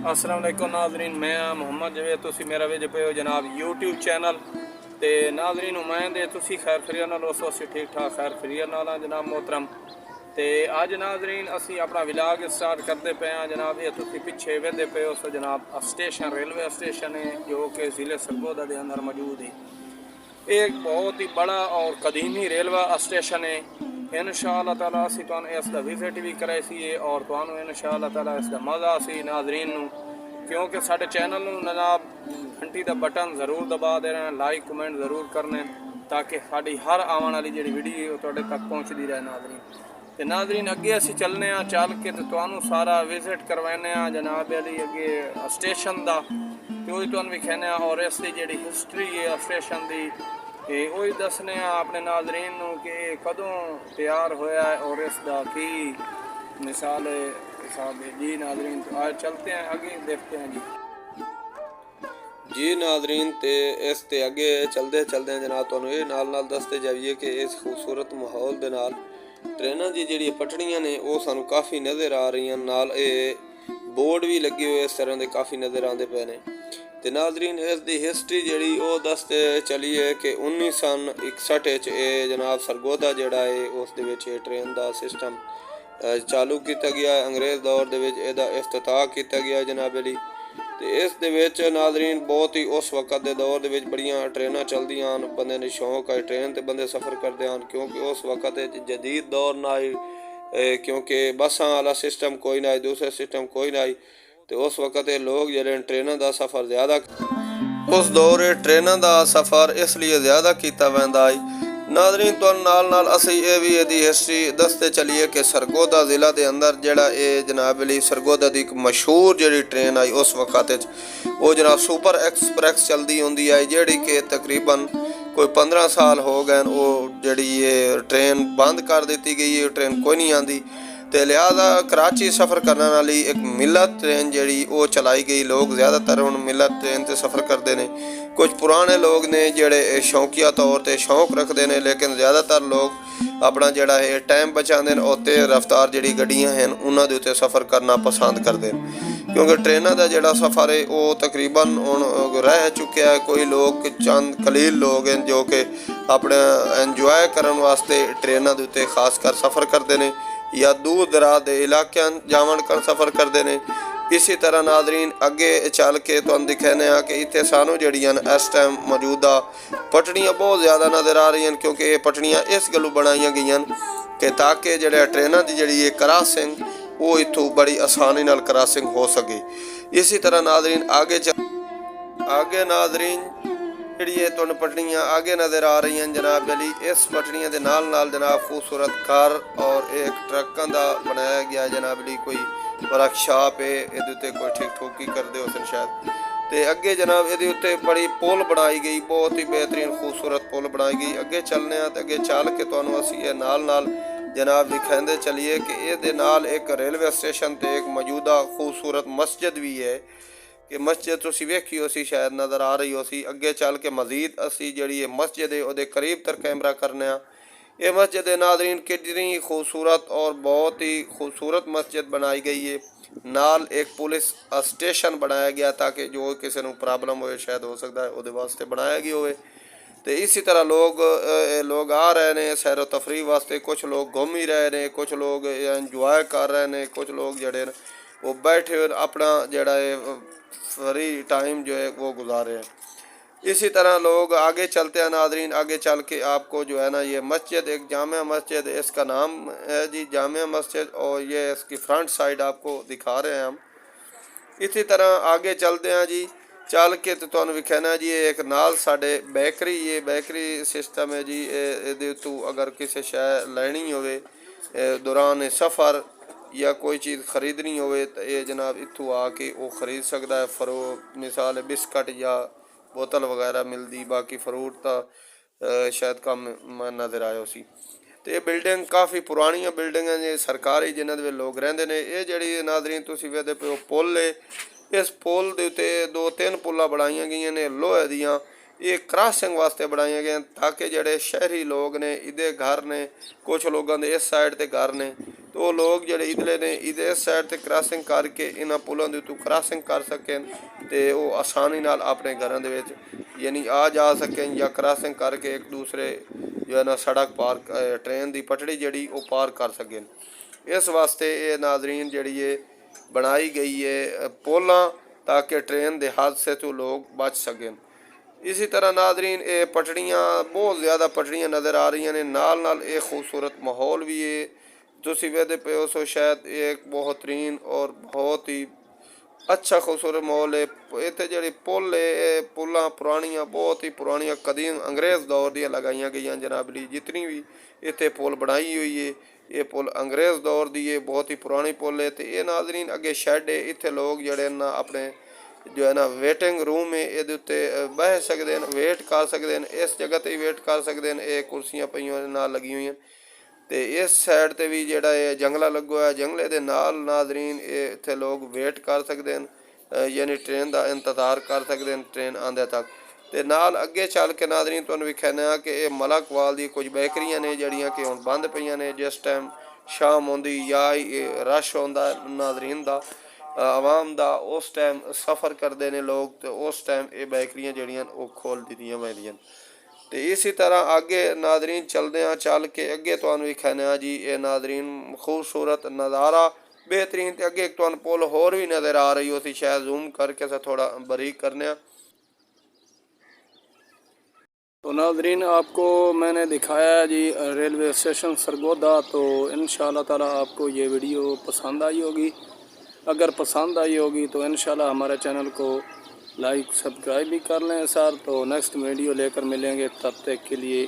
अस्सलाम वालेकुम नाजरीन, मैं मोहम्मद जवेद। तुसी मेरा वेज पे हो जनाब यूट्यूब चैनल ते नाजरीन उम्मीद है तुसी खैर खरीर नाल हो, असी ठीक ठाक खैर खरीर नाल जनाब मोहतरम। ते अज नाजरीन असी अपना विलाग स्टार्ट करते पे हैं जनाब। ये तुसी पिछे वेदे पे हो सो जनाब स्टेशन रेलवे स्टेशन है जो कि ज़िले सरगोदा के अंदर मौजूद है। एक बहुत ही बड़ा और कदीमी रेलवे स्टेशन है। इंशाअल्लाह ताला असी तुहानू इसका विजिट भी कराई सी और तुहानू इंशाअल्लाह ताला इसका मज़ा सी नाजरीन नू, क्योंकि साढ़े चैनल नू जनाब घंटी का बटन ज़रूर दबा देना, लाइक कमेंट ज़रूर करने ताकि साड़ी हर आने वाली जी वीडियो तुहाडे तक पहुँचती रहे नाजरीन। तो नाजरीन अगे असी चलने चल के तो तुहानू सारा विजिट करवाने जनाब अली अगे स्टेशन का, तो तुहानू विखाने और इसकी जी हिस्टरी है स्टेशन की वही दसने अपने नाजरीन नू कि कदों तैयार होया है और इसका की मिसाल हिसाब है जी नाजरीन। तो आज चलते हैं आगे देखते हैं जी नाजरीन। तो इस ते अगे चलते चलते जनाब तुहानू ये नाल नाल दसते जाइए कि इस खूबसूरत माहौल दे नाल ट्रेनां दी जिहड़ी पटड़ियां ने वो सानू काफ़ी नज़र आ रही हैं, नाल बोर्ड भी लगे हुए इस तरह के काफ़ी नज़र आते पे ने। तो नाजरीन इसकी हिस्टरी जी वो दसते चलीए कि 1961 जनाब सरगोदा जोड़ा है उस ट्रेन का सिस्टम चालू किया गया। अंग्रेज़ दौर के इफ्तिताह किया गया जनाब अली। तो इस नाजरीन बहुत ही उस वक्त के दौर के बड़िया ट्रेन चलदियाँ बंदे ने शौक है ट्रेन से बंदे सफ़र करते हैं, क्योंकि उस वक्त जदीद दौर ना आई, क्योंकि बसा वाला सिस्टम कोई ना, दूसरा सिस्टम कोई ना। तो उस वक्त लोग जड़े ट्रेनों का सफ़र ज़्यादा उस दौर ट्रेनों का सफ़र इसलिए ज़्यादा किया वैंदा है नाजरीन। तो नाल असी ये भी यदी हिस्टरी दसते चलीए कि सरगोदा ज़िला के अंदर जड़ा ये जनाब अली सरगोदा की एक मशहूर जी ट्रेन आई उस वक्त वो जनाब सुपर एक्सप्रैस चलती होंगी है, जी कि तकरीबन कोई 15 साल हो गए वो जी ये ट्रेन बंद कर दी गई है, ट्रेन कोई नहीं आती। तो लिहाजा कराची सफ़र करने वाली एक मिलत ट्रेन जी वो चलाई गई। लोग ज़्यादातर हम मिलत ट्रेन से सफ़र करते हैं। कुछ पुराने लोग ने जोड़े शौकिया तौर पर शौक रखते हैं, लेकिन ज़्यादातर लोग अपना जोड़ा है टाइम बचाते हैं और तेज़ रफ्तार जी गड्डियाँ हैं उन्होंने उत्ते सफ़र करना पसंद करते हैं, क्योंकि ट्रेनों का जोड़ा सफ़र है वो तकरीबन हुण रह चुका है। कोई लोग चंद कलील लोग हैं जो कि अपने इंजॉय करने वास्ते ट्रेनों के उत्ते खासकर सफ़र करते हैं या दूर दराज के इलाकों जावन कर सफ़र करते हैं। इसी तरह नाजरीन अगे चल के तुहानू दिखाने कि इतने सानू जड़ियाँ इस टाइम मौजूदा पटड़ियाँ बहुत ज़्यादा नज़र आ रही हैं, क्योंकि ये पटड़ियाँ इस गलों बनाई गई कि ताकि जो ट्रेनों की जी क्रॉसिंग वो इतों बड़ी आसानी नाल क्रॉसिंग हो सके। इसी तरह नाजरीन आगे नाजरीन जी तुहानू पटड़ियाँ आगे नज़र आ रही हैं जनाब अली। इस पटड़ियाँ के नाल नाल जनाब खूबसूरत घर और एक ट्रकों का बनाया गया जनाब अली, कोई वर्कशॉप है ये कोई ठीक ठोकी करते हो शायद। तो अगे जनाब ये उत्ते बड़ी पुल बनाई गई, बहुत ही बेहतरीन खूबसूरत पुल बनाई गई। अगे चलने तो अगे चल के तुहानू असी नाल जनाब दिखाते चलीए कि ये नाल एक रेलवे स्टेशन ते एक मौजूदा खूबसूरत मस्जिद भी है कि मस्जिद तुसी वेखी हो सी शायद नज़र आ रही हो सी। अगे चल के मजीद असी जी मस्जिद है वो करीब तर कैमरा करने ये मस्जिद नाजरीन कितनी खूबसूरत और बहुत ही खूबसूरत मस्जिद बनाई गई है। नाल एक पुलिस स्टेशन बनाया गया ताकि जो किसी को प्रॉब्लम हो शायद हो सकता है वो वास्ते बनाया गया हो। तो इसी तरह लोग आ रहे हैं सैर तफरी वास्ते, कुछ लोग घूम ही रहे हैं, कुछ लोग इंजॉय कर रहे हैं, कुछ लोग जड़े वो बैठे अपना जड़ा है फ्री टाइम जो है वो गुजारे हैं। इसी तरह लोग आगे चलते हैं नाजरीन। आगे चल के आपको जो है ना ये मस्जिद एक जामिया मस्जिद इसका नाम है जी जामिया मस्जिद, और ये इसकी फ्रंट साइड आपको दिखा रहे हैं हम। इसी तरह आगे चलते हैं जी, चल के तो तुहानू विखाना जी एक नाल साडे बेकरी ये बेकरी सिस्टम है जी। ये तू अगर किसी शय लैनी हो दौरान सफ़र ਜਾਂ ਕੋਈ ਚੀਜ਼ ਖਰੀਦਣੀ ਹੋਵੇ ਤਾਂ ਇਹ ਜਨਾਬ ਇੱਥੋਂ ਆ ਕੇ ਉਹ ਖਰੀਦ ਸਕਦਾ ਹੈ। ਮਿਸਾਲ ਬਿਸਕਟ ਜਾਂ ਬੋਤਲ ਵਗੈਰਾ ਮਿਲਦੀ, ਬਾਕੀ ਫਰੂਟ ਤਾਂ ਸ਼ਾਇਦ ਕੰਮ ਨਜ਼ਰ ਆਇਆ ਸੀ। ਤੇ ਇਹ ਬਿਲਡਿੰਗ ਕਾਫੀ ਪੁਰਾਣੀਆਂ ਬਿਲਡਿੰਗਾਂ ਨੇ ਸਰਕਾਰੀ, ਜਿਨ੍ਹਾਂ ਦੇ ਵਿੱਚ ਲੋਕ ਰਹਿੰਦੇ ਨੇ। ਇਹ ਜਿਹੜੀ ਨਾਜ਼ਰੀਨ ਤੁਸੀਂ ਵੇਖਦੇ ਪਏ ਪੁੱਲ ਹੈ, ਇਸ ਪੁੱਲ ਦੇ ਉੱਤੇ 2-3 ਪੁੱਲਾਂ ਬਣਾਈਆਂ ਗਈਆਂ ਨੇ ਲੋਹੇ ਦੀਆਂ। ਇਹ ਕ੍ਰਾਸਿੰਗ ਵਾਸਤੇ ਬਣਾਈਆਂ ਗਈਆਂ ਤਾਂ ਕਿ ਜਿਹੜੇ ਸ਼ਹਿਰੀ ਲੋਕ ਨੇ, ਇਹਦੇ ਘਰ ਨੇ, ਕੁਛ ਲੋਕਾਂ ਦੇ ਇਸ ਸਾਈਡ ਤੇ ਘਰ ਨੇ, ਤੇ ਉਹ ਲੋਕ ਜਿਹੜੇ ਇਧਰਲੇ ਨੇ ਇਹਦੇ ਇਸ ਸਾਈਡ ਤੇ ਕ੍ਰਾਸਿੰਗ ਕਰਕੇ ਇਹਨਾਂ ਪੁੱਲਾਂ ਦੇ ਉੱਤੋਂ ਕ੍ਰਾਸਿੰਗ ਕਰ ਸਕਣ ਤੇ ਉਹ ਆਸਾਨੀ ਨਾਲ ਆਪਣੇ ਘਰਾਂ ਦੇ ਵਿੱਚ ਯਾਨੀ ਆ ਜਾ ਸਕਣ, ਜਾਂ ਕ੍ਰਾਸਿੰਗ ਕਰਕੇ ਇੱਕ ਦੂਸਰੇ ਜੋ ਹੈ ਨਾ ਸੜਕ ਪਾਰ, ਟ੍ਰੇਨ ਦੀ ਪਟੜੀ ਜਿਹੜੀ ਉਹ ਪਾਰ ਕਰ ਸਕਣ। ਇਸ ਵਾਸਤੇ ਇਹ ਨਾਜ਼ਰੀਨ ਜਿਹੜੀ ਹੈ ਬਣਾਈ ਗਈ ਹੈ ਪੁੱਲਾਂ, ਤਾਂ ਕਿ ट्रेन के हादसे तो लोग बच सकें। इसी तरह नाजरीन ये पटड़ियाँ बहुत ज़्यादा पटड़ियाँ नज़र आ रही ने, नाल नाल एक खूबसूरत माहौल भी है। तुसी वेदे पे हो सो शायद एक बेहतरीन और बहुत ही अच्छा खूबसूरत माहौल है। इतने जी पुल है, पुलां पुरानियाँ, बहुत ही पुरानियाँ कदीम अंग्रेज़ दौर दी लगाई गई जनाब ली। जितनी भी इतने पुल बनाई हुई है ये पुल अंग्रेज़ दौर दी है, बहुत ही पुरानी पुल है। तो ये नाजरीन अगे शैड है, इतने लोग जड़े ना अपने जो है ना वेटिंग रूम है ये उत्ते बह सकते हैं, वेट कर सकते हैं, इस जगह पर वेट कर सकते हैं। ये कुर्सियाँ पईयां नाल लगी हुई हैं। तो इस साइड ते भी जिहड़ा है जंगला लगो है, जंगले दे नाल नाजरीन इत्थे लोग वेट कर सकते हैं, यानी ट्रेन का इंतज़ार कर सकते हैं ट्रेन आंदे तक। ते नाल अगे चल के नाजरीन तुहानूं विखाने कि ये मलकवाल दी कुछ बेकरियां ने जिहड़ियां कि हुण बंद पईयां ने। जिस टाइम शाम होंदी या रश होंदा नाजरीन दा आवाम दा, उस टाइम सफ़र करते हैं लोग, तो उस टाइम ये बेकरियां जिहड़ियां वो खोल दित्तियां जांदियां। तो इसी तरह आगे नाजरीन चलते हैं, चल के अगे तुहानूं विखाने जी ये नाजरीन खूबसूरत नज़ारा बेहतरीन। तो अगे तुहानूं पुल होर भी नज़र आ रही हो सी, शायद जूम करके अस थोड़ा बरीक करने। तो नाजरीन आपको मैंने दिखाया जी रेलवे स्टेशन सरगोदा। तो इंशाल्लाह ताला आपको ये वीडियो पसंद आई होगी। अगर पसंद आई होगी तो इंशाल्लाह हमारे चैनल को लाइक सब्सक्राइब भी कर लें सर। तो नेक्स्ट वीडियो लेकर मिलेंगे, तब तक के लिए।